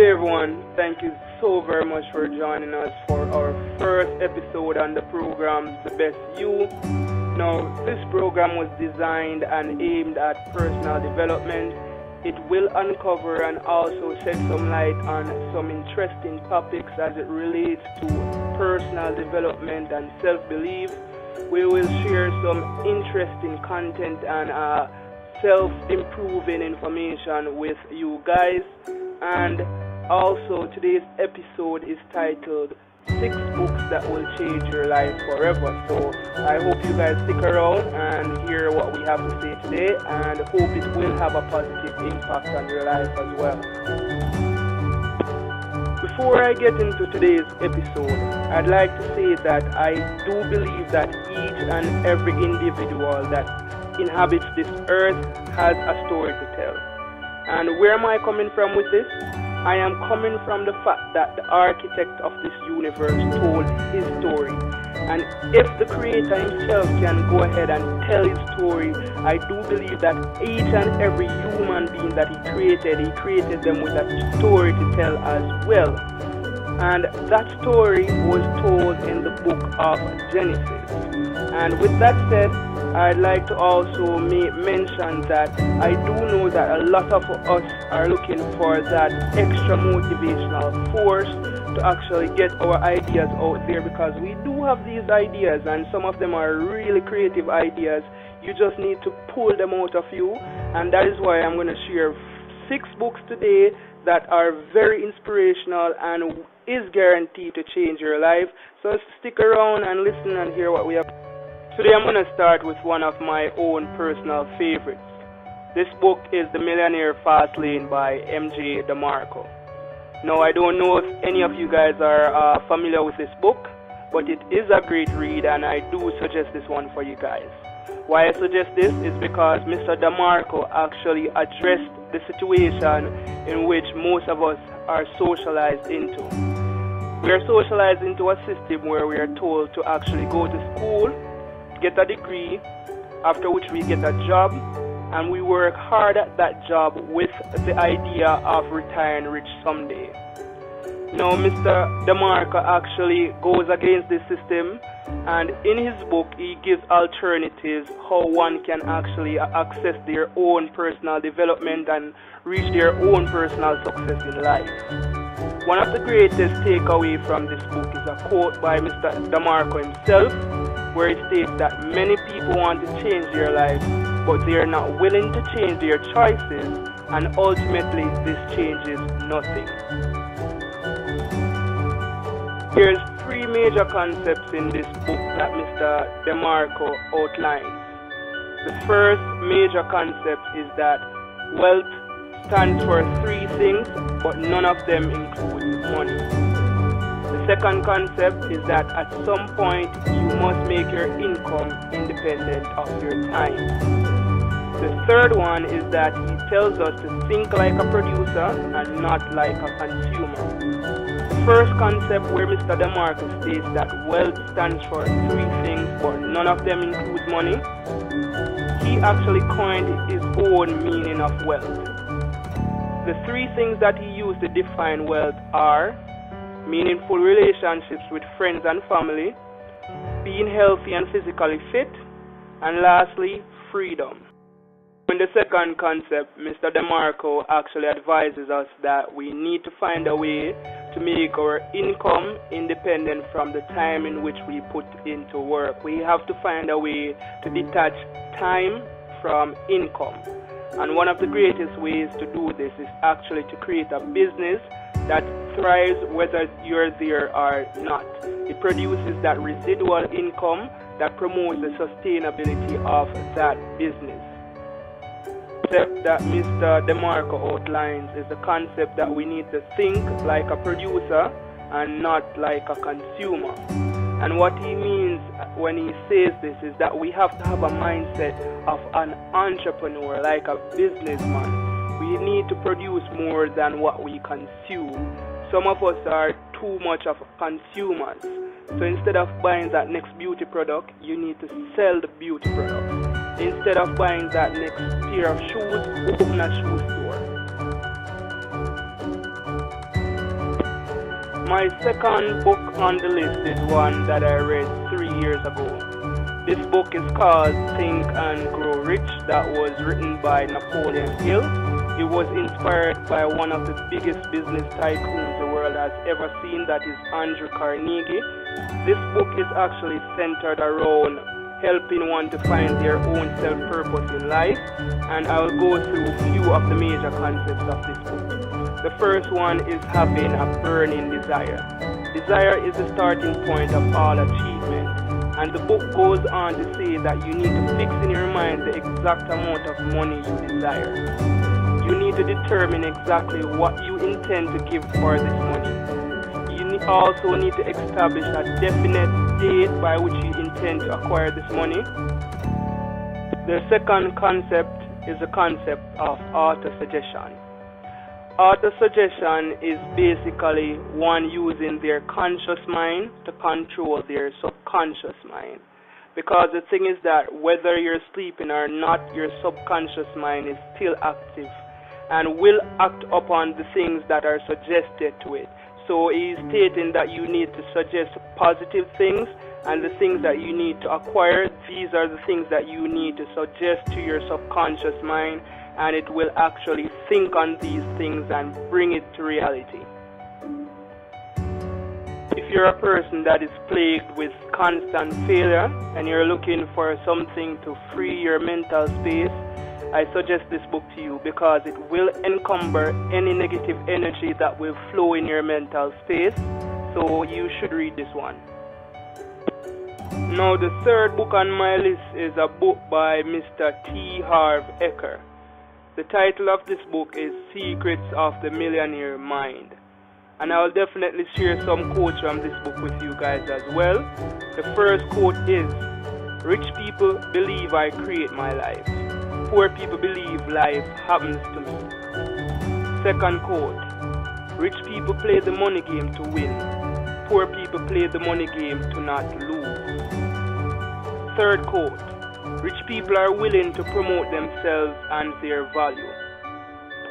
day, everyone. Thank you so very much for joining us for our first episode on the program, The Best You. Now, this program was designed and aimed at personal development. It will uncover and also shed some light on some interesting topics as it relates to personal development and self-belief. We will share some interesting content and self-improving information with you guys. And also today's episode is titled 6 Books That Will Change Your Life Forever. So I hope you guys stick around and hear what we have to say today, and hope it will have a positive impact on your life as well. Before I get into today's episode, I'd like to say that I do believe that each and every individual that inhabits this earth has a story to tell. And where am I coming from with this? I am coming from the fact that the architect of this universe told his story. And if the creator himself can go ahead and tell his story, I do believe that each and every human being that he created them with a story to tell as well. And that story was told in the book of Genesis. And with that said, I'd like to also mention that I do know that a lot of us are looking for that extra motivational force to actually get our ideas out there, because we do have these ideas and some of them are really creative ideas. You just need to pull them out of you, and that is why I'm going to share 6 books today that are very inspirational and is guaranteed to change your life. So stick around and listen and hear what we have. Today I'm going to start with one of my own personal favorites. This book is The Millionaire Fastlane by MJ DeMarco. Now, I don't know if any of you guys are familiar with this book, but it is a great read and I do suggest this one for you guys. Why I suggest this is because Mr. DeMarco actually addressed the situation in which most of us are socialized into. We are socialized into a system where we are told to actually go to school, get a degree, after which we get a job, and we work hard at that job with the idea of retiring rich someday. Now, Mr. DeMarco actually goes against this system, and in his book he gives alternatives how one can actually access their own personal development and reach their own personal success in life. One of the greatest takeaway from this book is a quote by Mr. DeMarco himself, where he states that many people want to change their lives, but they are not willing to change their choices, and ultimately this changes nothing. Here's 3 major concepts in this book that Mr. DeMarco outlines. The first major concept is that wealth stands for 3 things, but none of them include money. The second concept is that at some point you must make your income independent of your time. The third one is that he tells us to think like a producer and not like a consumer. The first concept, where Mr. DeMarco states that wealth stands for 3 things but none of them includes money, he actually coined his own meaning of wealth. The 3 things that he used to define wealth are meaningful relationships with friends and family, being healthy and physically fit, and lastly, freedom. In the second concept, Mr. DeMarco actually advises us that we need to find a way to make our income independent from the time in which we put into work. We have to find a way to detach time from income. And one of the greatest ways to do this is actually to create a business that thrives whether you're there or not. It produces that residual income that promotes the sustainability of that business. The concept that Mr. DeMarco outlines is the concept that we need to think like a producer and not like a consumer. And what he means when he says this is that we have to have a mindset of an entrepreneur, like a businessman. We need to produce more than what we consume. Some of us are too much of consumers. So instead of buying that next beauty product, you need to sell the beauty product. Instead of buying that next pair of shoes, open a shoe store. My second book on the list is one that I read 3 years ago. This book is called Think and Grow Rich, that was written by Napoleon Hill. It was inspired by one of the biggest business tycoons the world has ever seen, that is Andrew Carnegie. This book is actually centered around helping one to find their own self-purpose in life, and I'll go through a few of the major concepts of this book. The first one is having a burning desire. Desire is the starting point of all achievement, and the book goes on to say that you need to fix in your mind the exact amount of money you desire. You need to determine exactly what you intend to give for this money. You also need to establish a definite date by which you intend to acquire this money. The second concept is the concept of auto-suggestion. Auto-suggestion is basically one using their conscious mind to control their subconscious mind. Because the thing is that whether you're sleeping or not, your subconscious mind is still active and will act upon the things that are suggested to it. So he's stating that you need to suggest positive things, and the things that you need to acquire, these are the things that you need to suggest to your subconscious mind, and it will actually think on these things and bring it to reality. If you're a person that is plagued with constant failure and you're looking for something to free your mental space, I suggest this book to you because it will encumber any negative energy that will flow in your mental space. So you should read this one. Now the third book on my list is a book by Mr. T. Harv Eker. The title of this book is Secrets of the Millionaire Mind. And I will definitely share some quotes from this book with you guys as well. The first quote is, "Rich people believe I create my life. Poor people believe life happens to me." Second quote, "Rich people play the money game to win. Poor people play the money game to not lose." Third quote, "Rich people are willing to promote themselves and their value.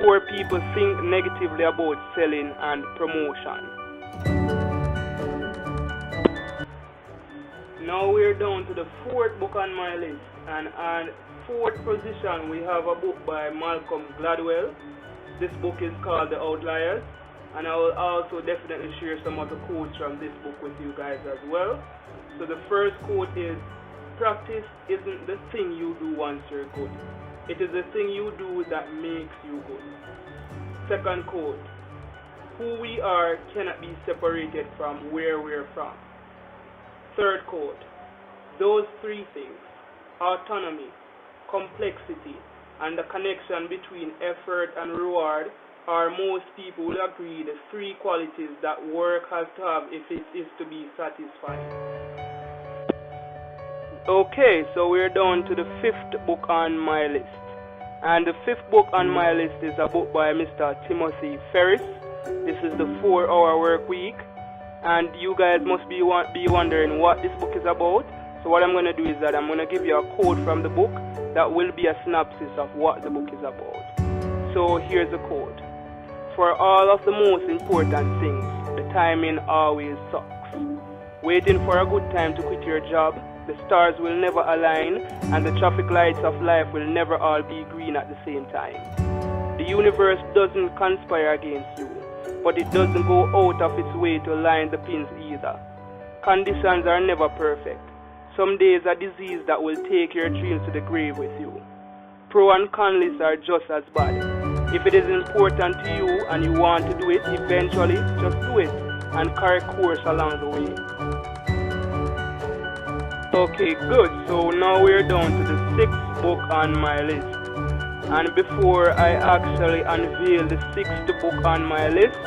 Poor people think negatively about selling and promotion." Now we're down to the fourth book on my list, and on fourth position we have a book by Malcolm Gladwell. This book is called The Outliers, and I will also definitely share some of the quotes from this book with you guys as well. So the first quote is, "Practice isn't the thing you do once you're good. It is the thing you do that makes you good." Second quote, "Who we are cannot be separated from where we're from." Third quote, "Those three things, autonomy, complexity, and the connection between effort and reward, are, most people will agree, the three qualities that work has to have if it is to be satisfied." Okay, so we're down to the fifth book on my list. And the fifth book on my list is a book by Mr. Timothy Ferriss. This is the 4-Hour Workweek. And you guys must be wondering what this book is about. So what I'm going to do is that I'm going to give you a quote from the book that will be a synopsis of what the book is about. So here's the quote. "For all of the most important things, the timing always sucks. Waiting for a good time to quit your job, the stars will never align, and the traffic lights of life will never all be green at the same time. The universe doesn't conspire against you, but it doesn't go out of its way to line the pins either. Conditions are never perfect. Some days a disease that will take your dreams to the grave with you. Pro and con lists are just as bad. If it is important to you and you want to do it, eventually just do it and correct course along the way." Okay, good. So now we're down to the sixth book on my list. And before I actually unveil the sixth book on my list,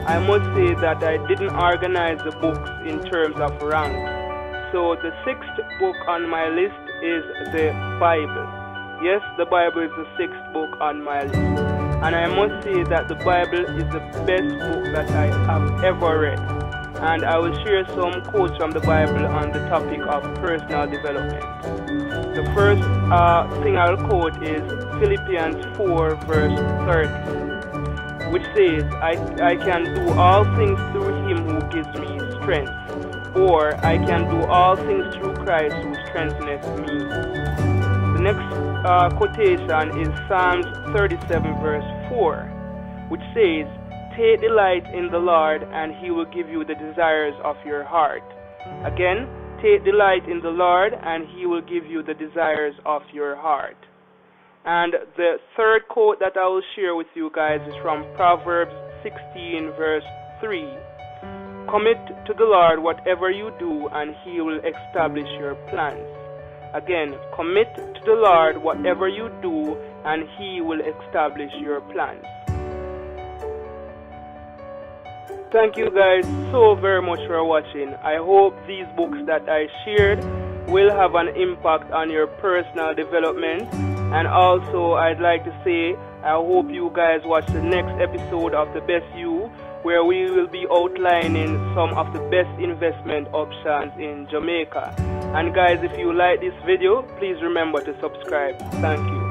I must say that I didn't organize the books in terms of rank. So the sixth book on my list is the Bible. Yes, the Bible is the sixth book on my list. And I must say that the Bible is the best book that I have ever read. And I will share some quotes from the Bible on the topic of personal development. The first thing I'll quote is Philippians 4 verse 30. which says, I can do all things through him who gives me strength, or I can do all things through Christ who strengtheneth me. The next quotation is Psalms 37 verse 4, which says, take delight in the Lord, and he will give you the desires of your heart. Again, take delight in the Lord, and he will give you the desires of your heart. And the third quote that I will share with you guys is from Proverbs 16 verse 3. Commit to the Lord whatever you do, and he will establish your plans. Again, commit to the Lord whatever you do, and he will establish your plans. Thank you guys so very much for watching. I hope these books that I shared will have an impact on your personal development. And also, I'd like to say, I hope you guys watch the next episode of The Best You, where we will be outlining some of the best investment options in Jamaica. And guys, if you like this video, please remember to subscribe. Thank you.